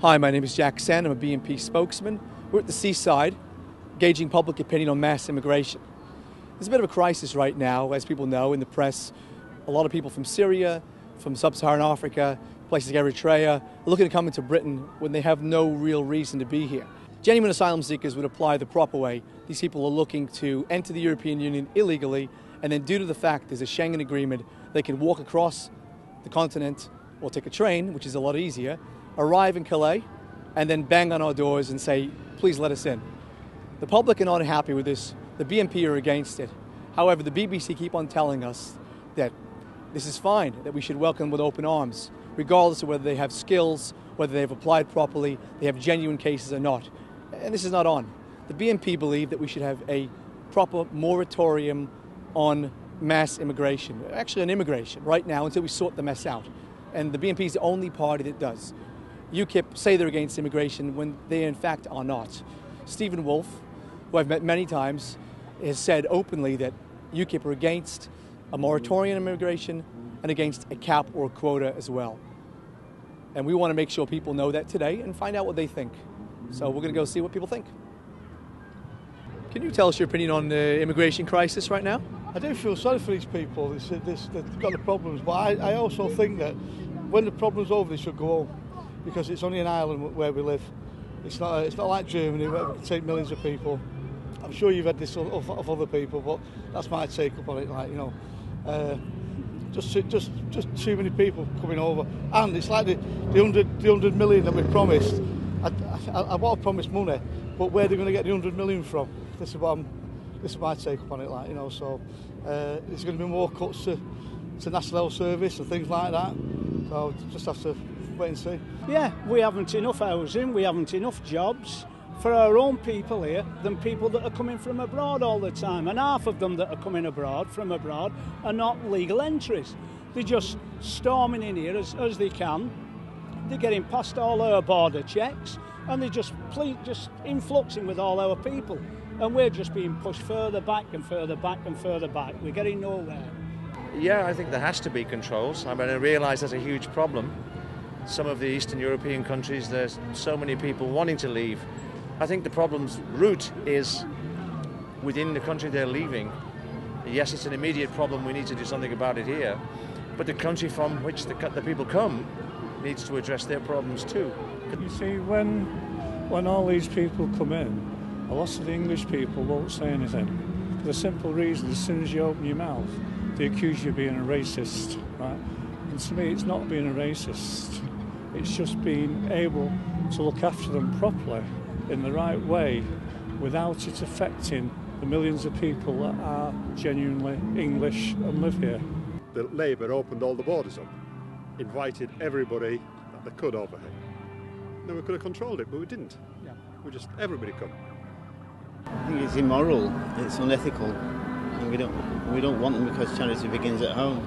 Hi, my name is Jack Sen. I'm a BNP spokesman. We're at the seaside, gauging public opinion on mass immigration. There's a bit of a crisis right now, as people know in the press. A lot of people from Syria, from sub-Saharan Africa, places like Eritrea, are looking to come into Britain when they have no real reason to be here. Genuine asylum seekers would apply the proper way. These people are looking to enter the European Union illegally, and then due to the fact there's a Schengen agreement, they can walk across the continent or take a train, which is a lot easier, arrive in Calais, and then bang on our doors and say, please let us in. The public are not happy with this. The BNP are against it. However, the BBC keep on telling us that this is fine, that we should welcome them with open arms, regardless of whether they have skills, whether they've applied properly, they have genuine cases or not. And this is not on. The BNP believe that we should have a proper moratorium on mass immigration, actually on immigration, right now until we sort the mess out. And the BNP is the only party that does. UKIP say they're against immigration when they in fact are not. Stephen Wolfe, who I've met many times, has said openly that UKIP are against a moratorium on immigration and against a cap or a quota as well. And we want to make sure people know that today and find out what they think. So we're going to go see what people think. Can you tell us your opinion on the immigration crisis right now? I do feel sorry for these people. They've got the problems, but I also think that when the problem's over, they should go home, because it's only an island where we live. It's not like Germany where we can take millions of people. I'm sure you've had this of other people, but that's my take up on it. Like, you know, just too many people coming over, and it's like the 100 million that we promised. I want to promise money, but where are they going to get the 100 million from? This is my take up on it. Like, you know, so there's going to be more cuts to National Health Service and things like that. So just have to wait and see. Yeah, we haven't enough housing, we haven't enough jobs for our own people here than people that are coming from abroad all the time. And half of them that are coming from abroad are not legal entries. They're just storming in here as they can. They're getting past all our border checks and they're just influxing with all our people. And we're just being pushed further back and further back and further back. We're getting nowhere. Yeah, I think there has to be controls. I mean, I realise that's a huge problem. Some of the Eastern European countries, there's so many people wanting to leave. I think the problem's root is within the country they're leaving. Yes, it's an immediate problem, we need to do something about it here, but the country from which the people come needs to address their problems too. You see, when all these people come in, a lot of the English people won't say anything. For the simple reason, as soon as you open your mouth, they accuse you of being a racist, right? And to me, it's not being a racist. It's just being able to look after them properly, in the right way, without it affecting the millions of people that are genuinely English and live here. The Labour opened all the borders up, invited everybody that they could over here. Then we could have controlled it, but we didn't. Yeah. Everybody come. I think it's immoral, it's unethical, and we don't want them because charity begins at home.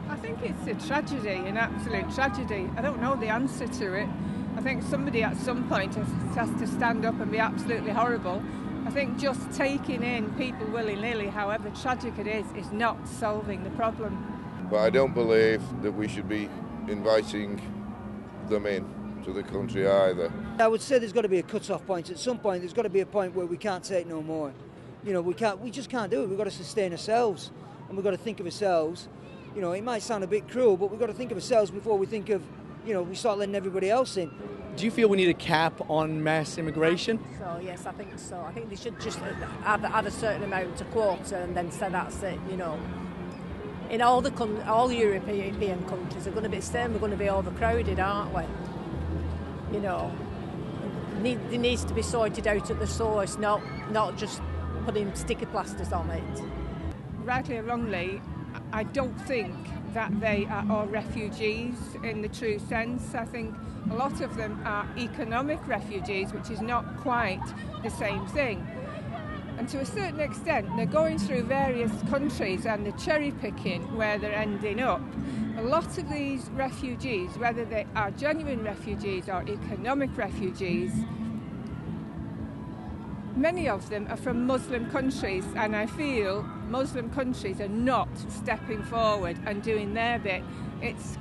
I think it's a tragedy, an absolute tragedy. I don't know the answer to it. I think somebody at some point has to stand up and be absolutely horrible. I think just taking in people willy-nilly, however tragic it is not solving the problem. But I don't believe that we should be inviting them in to the country either. I would say there's got to be a cut-off point. At some point, there's got to be a point where we can't take no more. You know, we just can't do it. We've got to sustain ourselves, and we've got to think of ourselves. You know, it might sound a bit cruel, but we've got to think of ourselves before we think of, you know, we start letting everybody else in. Do you feel we need a cap on mass immigration? So yes, I think so. I think they should just add a certain amount to quota and then say that's it. You know, in all European countries are going to be the same. We're going to be overcrowded, aren't we? You know, it needs to be sorted out at the source, not just putting sticker plasters on it. Rightly or wrongly, I don't think that they are all refugees in the true sense. I think a lot of them are economic refugees, which is not quite the same thing. And to a certain extent, they're going through various countries and they're cherry picking where they're ending up. A lot of these refugees, whether they are genuine refugees or economic refugees, many of them are from Muslim countries, and I feel Muslim countries are not stepping forward and doing their bit. It's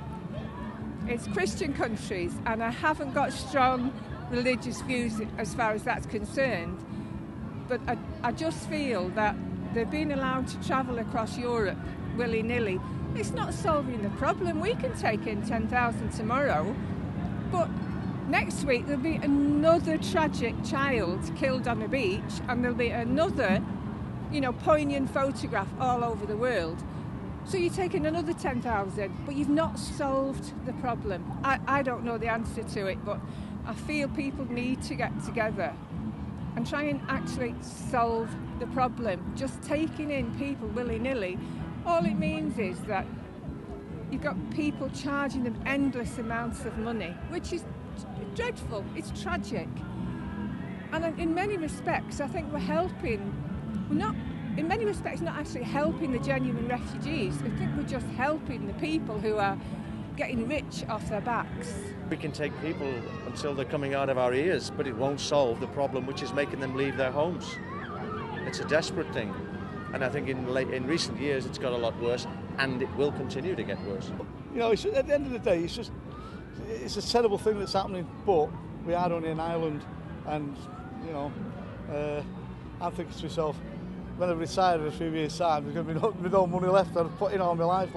it's Christian countries, and I haven't got strong religious views as far as that's concerned, but I just feel that they're being allowed to travel across Europe willy-nilly. It's not solving the problem. We can take in 10,000 tomorrow, but next week there'll be another tragic child killed on a beach, and there'll be another, poignant photograph all over the world. So you're taking another 10,000, but you've not solved the problem. I don't know the answer to it, but I feel people need to get together and try and actually solve the problem. Just taking in people willy-nilly, all it means is that you've got people charging them endless amounts of money, which is dreadful, it's tragic. And in many respects, I think in many respects, not actually helping the genuine refugees. I think we're just helping the people who are getting rich off their backs. We can take people until they're coming out of our ears, but it won't solve the problem which is making them leave their homes. It's a desperate thing. And I think in recent years it's got a lot worse, and it will continue to get worse. At the end of the day, it's a terrible thing that's happening, but we are only an island, and, I'm thinking to myself, when I retire in a few years' time, there's going to be no money left. I've put in all my life,